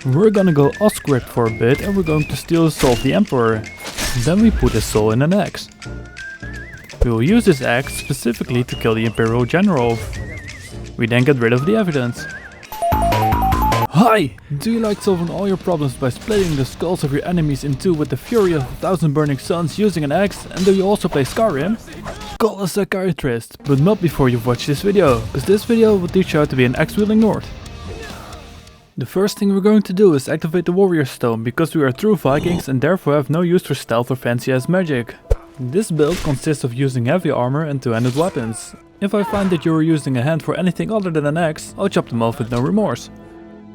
We're gonna go off-script for a bit and we're going to steal the soul of the Emperor. Then we put his soul in an axe. We will use this axe specifically to kill the Imperial General. We then get rid of the evidence. Hi! Do you like solving all your problems by splitting the skulls of your enemies in two with the fury of 1,000 burning suns using an axe? And do you also play Skyrim? Call a psychiatrist, but not before you've watched this video, because this video will teach you how to be an axe-wielding Nord. The first thing we're going to do is activate the warrior stone, because we are true Vikings and therefore have no use for stealth or fancy ass magic. This build consists of using heavy armor and two-handed weapons. If I find that you are using a hand for anything other than an axe, I'll chop them off with no remorse.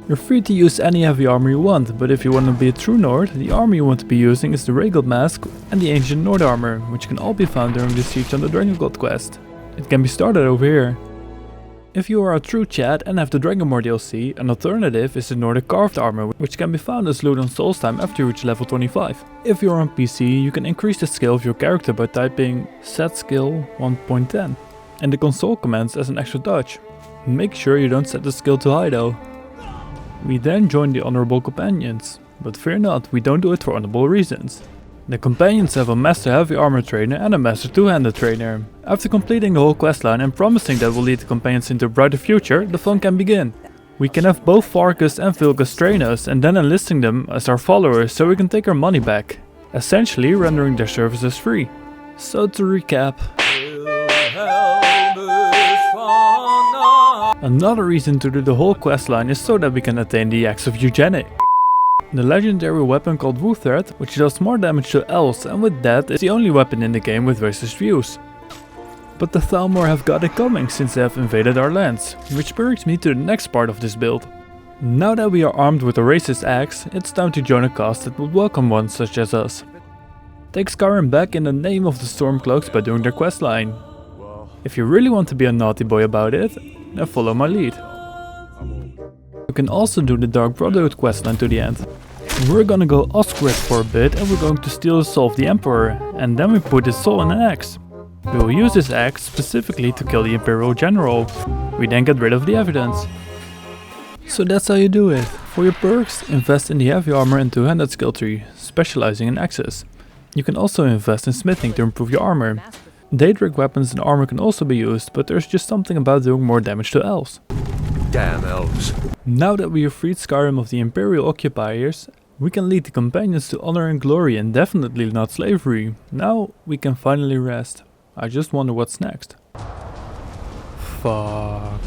You're free to use any heavy armor you want, but if you want to be a true Nord, the armor you want to be using is the Regal Mask and the Ancient Nord armor, which can all be found during the Siege on the Dragon God quest. It can be started over here. If you are a true Chad and have the Dragonmore DLC, an alternative is the Nordic carved armor, which can be found as loot on Soulstime after you reach level 25. If you are on PC, you can increase the skill of your character by typing set skill 1.10 and the console commands as an extra touch. Make sure you don't set the skill too high though. We then join the Honorable Companions, but fear not, we don't do it for honorable reasons. The Companions have a Master Heavy Armor trainer and a Master Two-Handed trainer. After completing the whole questline and promising that will lead the Companions into a brighter future, the fun can begin. We can have both Farkas and Vilkas train us and then enlisting them as our followers so we can take our money back, essentially rendering their services free. So to recap, another reason to do the whole questline is so that we can attain the Axe of Eugenic. The legendary weapon called Wuuthrad, which does more damage to elves, and with that is the only weapon in the game with racist views. But the Thalmor have got it coming since they have invaded our lands, which brings me to the next part of this build. Now that we are armed with a racist axe, it's time to join a cast that would welcome one such as us. Take Skyrim back in the name of the Stormcloaks by doing their questline. If you really want to be a naughty boy about it, then follow my lead. You can also do the Dark Brotherhood questline to the end. We're gonna go off-script for a bit and we're going to steal the soul of the Emperor, and then we put his soul in an axe. We will use this axe specifically to kill the Imperial General. We then get rid of the evidence. So that's how you do it. For your perks, invest in the heavy armor and two-handed skill tree, specializing in axes. You can also invest in smithing to improve your armor. Daedric weapons and armor can also be used, but there's just something about doing more damage to elves. Damn elves. Now that we have freed Skyrim of the Imperial occupiers, we can lead the Companions to honor and glory and definitely not slavery. Now we can finally rest. I just wonder what's next. Fuck.